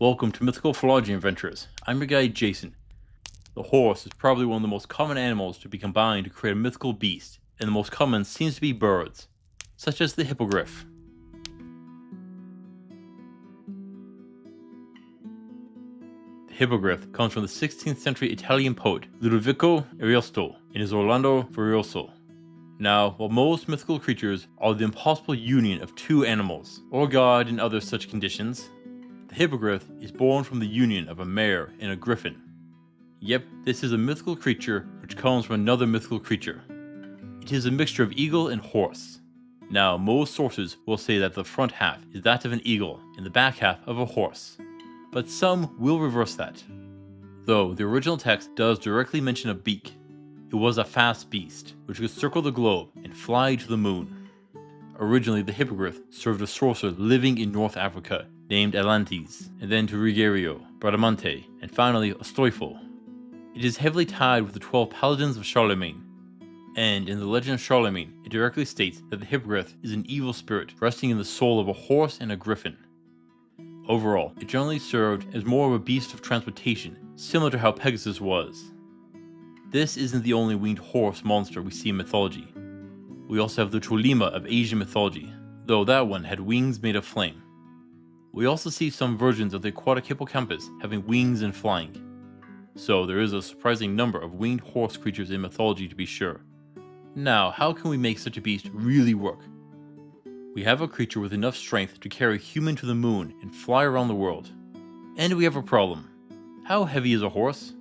Welcome to Mythical Phylogeny Adventures. I'm your guide Jason. The horse is probably one of the most common animals to be combined to create a mythical beast, and the most common seems to be birds, such as the hippogriff. The hippogriff comes from the 16th century Italian poet Ludovico Ariosto in his Orlando Furioso. Now, while most mythical creatures are the impossible union of two animals, or God and other such conditions, the hippogriff is born from the union of a mare and a griffin. Yep, this is a mythical creature which comes from another mythical creature. It is a mixture of eagle and horse. Now, most sources will say that the front half is that of an eagle and the back half of a horse, but some will reverse that. Though the original text does directly mention a beak, it was a fast beast which could circle the globe and fly to the moon. Originally, the hippogriff served a sorcerer living in North Africa named Atlantes, and then to Ruggiero, Bradamante, and finally Astolfo. It is heavily tied with the 12 paladins of Charlemagne, and in the legend of Charlemagne, it directly states that the hippogriff is an evil spirit resting in the soul of a horse and a griffin. Overall, it generally served as more of a beast of transportation, similar to how Pegasus was. This isn't the only winged horse monster we see in mythology. We also have the Cholima of Asian mythology, though that one had wings made of flame. We also see some versions of the aquatic hippocampus having wings and flying. So there is a surprising number of winged horse creatures in mythology to be sure. Now, how can we make such a beast really work? We have a creature with enough strength to carry a human to the moon and fly around the world. And we have a problem. How heavy is a horse?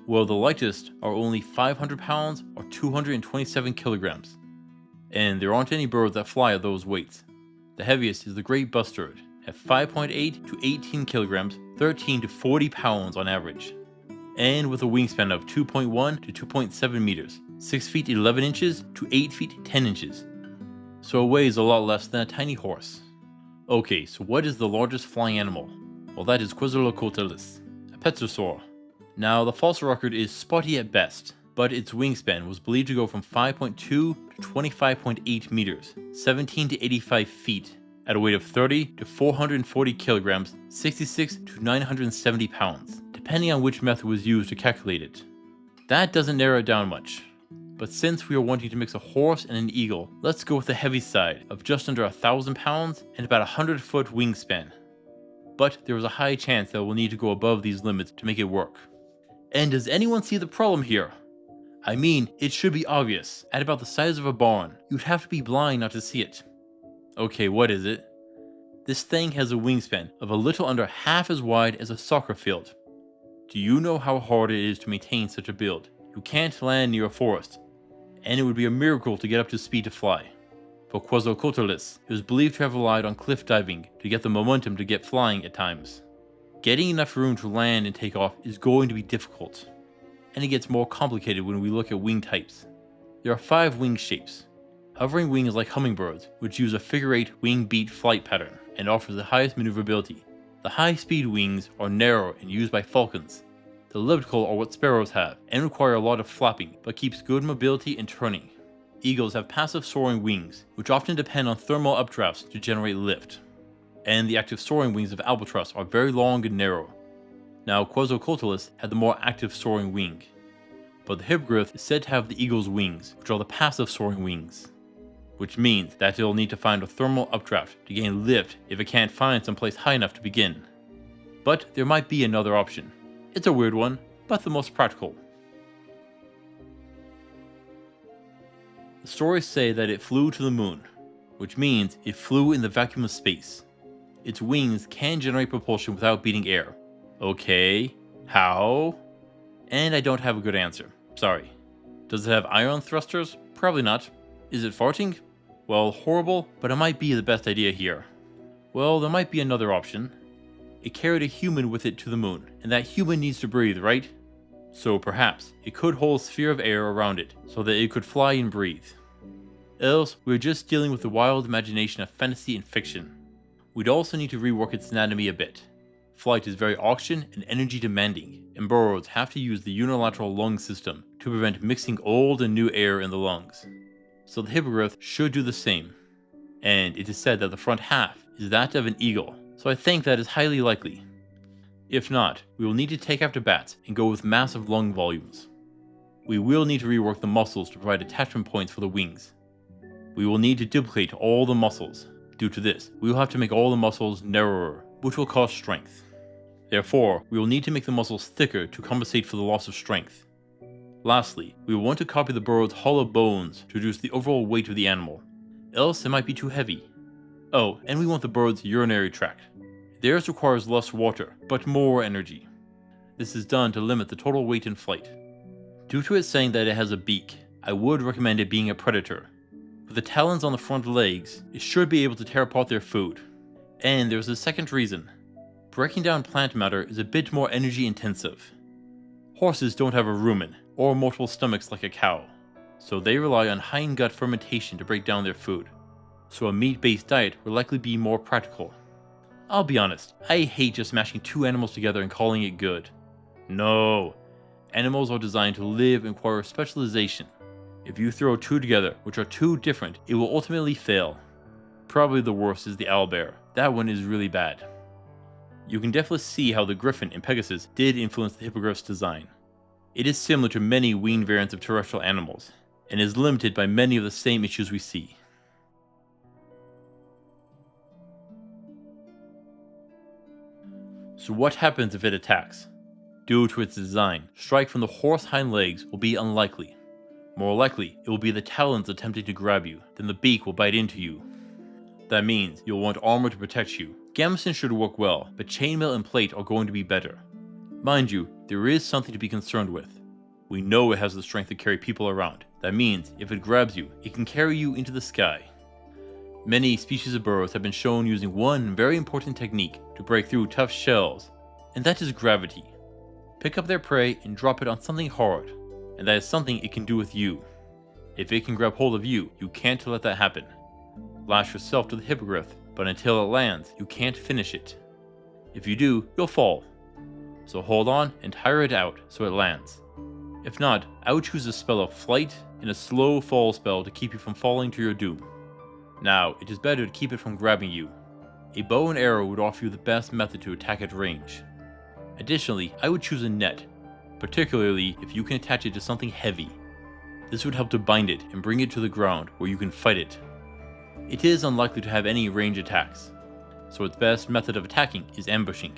Well, the lightest are only 500 pounds or 227 kilograms. And there aren't any birds that fly at those weights. The heaviest is the great bustard, at 5.8 to 18 kilograms, 13 to 40 pounds on average. And with a wingspan of 2.1 to 2.7 meters, 6 feet 11 inches to 8 feet 10 inches. So it weighs a lot less than a tiny horse. Okay, so what is the largest flying animal? Well, that is Quetzalcoatlus, a pterosaur. Now, the fossil record is spotty at best, but its wingspan was believed to go from 5.2 to 25.8 meters, 17 to 85 feet, at a weight of 30 to 440 kilograms, 66 to 970 pounds, depending on which method was used to calculate it. That doesn't narrow it down much. But since we are wanting to mix a horse and an eagle, let's go with the heavy side of just under 1,000 pounds and about 100-foot wingspan. But there is a high chance that we'll need to go above these limits to make it work. And does anyone see the problem here? I mean, it should be obvious. At about the size of a barn, you'd have to be blind not to see it. Okay, what is it? This thing has a wingspan of a little under half as wide as a soccer field. Do you know how hard it is to maintain such a build? You can't land near a forest, and it would be a miracle to get up to speed to fly. For Quetzalcoatlus, it was believed to have relied on cliff diving to get the momentum to get flying at times. Getting enough room to land and take off is going to be difficult, and it gets more complicated when we look at wing types. There are 5 wing shapes. Hovering wing is like hummingbirds, which use a figure-8 wing beat flight pattern and offers the highest maneuverability. The high-speed wings are narrow and used by falcons. The elliptical are what sparrows have and require a lot of flapping, but keeps good mobility and turning. Eagles have passive soaring wings, which often depend on thermal updrafts to generate lift. And the active soaring wings of albatross are very long and narrow. Now, Quetzalcoatlus had the more active soaring wing, but the hippogriff is said to have the eagle's wings, which are the passive soaring wings, which means that it'll need to find a thermal updraft to gain lift if it can't find some place high enough to begin. But there might be another option. It's a weird one, but the most practical. The stories say that it flew to the moon, which means it flew in the vacuum of space. Its wings can generate propulsion without beating air. Okay, how? And I don't have a good answer, sorry. Does it have ion thrusters? Probably not. Is it farting? Well, horrible, but it might be the best idea here. Well, there might be another option. It carried a human with it to the moon, and that human needs to breathe, right? So perhaps it could hold a sphere of air around it so that it could fly and breathe. Else, we're just dealing with the wild imagination of fantasy and fiction. We'd also need to rework its anatomy a bit. Flight is very oxygen and energy demanding, and birds have to use the unilateral lung system to prevent mixing old and new air in the lungs. So the hippogriff should do the same. And it is said that the front half is that of an eagle, so I think that is highly likely. If not, we will need to take after bats and go with massive lung volumes. We will need to rework the muscles to provide attachment points for the wings. We will need to duplicate all the muscles. Due to this, we will have to make all the muscles narrower, which will cost strength. Therefore, we will need to make the muscles thicker to compensate for the loss of strength. Lastly, we will want to copy the burrow's hollow bones to reduce the overall weight of the animal, else it might be too heavy. Oh, and we want the bird's urinary tract. Theirs requires less water, but more energy. This is done to limit the total weight in flight. Due to it saying that it has a beak, I would recommend it being a predator. With the talons on the front legs, it should be able to tear apart their food. And there's a second reason. Breaking down plant matter is a bit more energy intensive. Horses don't have a rumen, or multiple stomachs like a cow, so they rely on hindgut fermentation to break down their food. So a meat-based diet will likely be more practical. I'll be honest, I hate just smashing two animals together and calling it good. No. Animals are designed to live and require specialization. If you throw two together, which are too different, it will ultimately fail. Probably the worst is the owlbear. That one is really bad. You can definitely see how the Griffin and Pegasus did influence the Hippogriff's design. It is similar to many weaned variants of terrestrial animals, and is limited by many of the same issues we see. So what happens if it attacks? Due to its design, strike from the horse hind legs will be unlikely. More likely, it will be the talons attempting to grab you, then the beak will bite into you. That means you'll want armor to protect you. Gambeson should work well, but chainmail and plate are going to be better. Mind you, there is something to be concerned with. We know it has the strength to carry people around. That means, if it grabs you, it can carry you into the sky. Many species of burrows have been shown using one very important technique to break through tough shells, and that is gravity. Pick up their prey and drop it on something hard, and that is something it can do with you. If it can grab hold of you, you can't let that happen. Lash yourself to the hippogriff, but until it lands, you can't finish it. If you do, you'll fall. So hold on and tire it out so it lands. If not, I would choose a spell of flight and a slow fall spell to keep you from falling to your doom. Now, it is better to keep it from grabbing you. A bow and arrow would offer you the best method to attack at range. Additionally, I would choose a net, particularly if you can attach it to something heavy. This would help to bind it and bring it to the ground where you can fight it. It is unlikely to have any range attacks, so its best method of attacking is ambushing,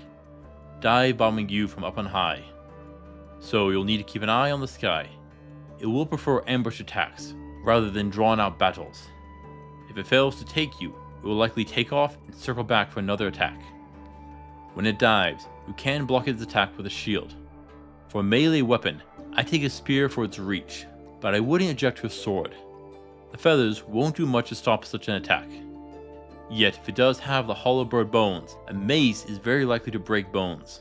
dive bombing you from up on high. So you'll need to keep an eye on the sky. It will prefer ambush attacks, rather than drawn out battles. If it fails to take you, it will likely take off and circle back for another attack. When it dives, you can block its attack with a shield. For a melee weapon, I take a spear for its reach, but I wouldn't eject with a sword. The feathers won't do much to stop such an attack. Yet if it does have the hollow bird bones, a mace is very likely to break bones.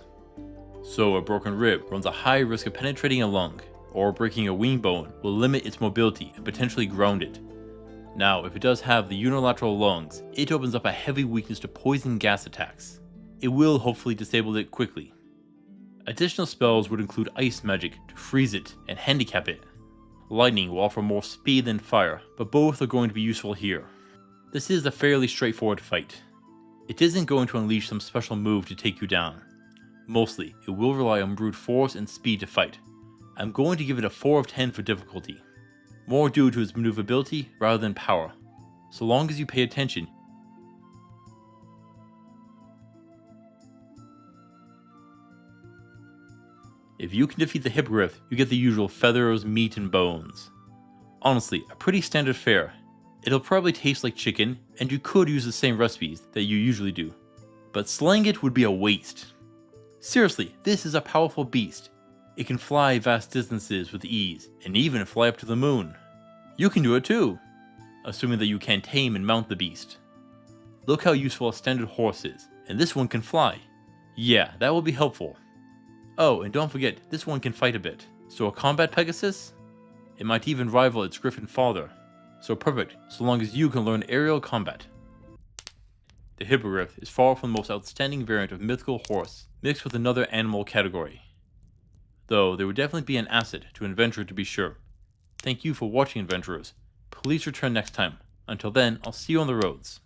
So a broken rib runs a high risk of penetrating a lung, or breaking a wing bone will limit its mobility and potentially ground it. Now if it does have the unilateral lungs, it opens up a heavy weakness to poison gas attacks. It will hopefully disable it quickly. Additional spells would include ice magic to freeze it and handicap it. Lightning will offer more speed than fire, but both are going to be useful here. This is a fairly straightforward fight. It isn't going to unleash some special move to take you down. Mostly, it will rely on brute force and speed to fight. I'm going to give it a 4 of 10 for difficulty. More due to its maneuverability rather than power. So long as you pay attention, if you can defeat the hippogriff, you get the usual feathers, meat, and bones. Honestly, a pretty standard fare. It'll probably taste like chicken, and you could use the same recipes that you usually do. But slaying it would be a waste. Seriously, this is a powerful beast. It can fly vast distances with ease, and even fly up to the moon. You can do it too, assuming that you can tame and mount the beast. Look how useful a standard horse is, and this one can fly. Yeah, that will be helpful. Oh, and don't forget, this one can fight a bit. So a combat Pegasus? It might even rival its Griffin father. So perfect, so long as you can learn aerial combat. The Hippogriff is far from the most outstanding variant of mythical horse, mixed with another animal category. Though there would definitely be an asset to an adventurer to be sure. Thank you for watching, adventurers. Please return next time. Until then, I'll see you on the roads.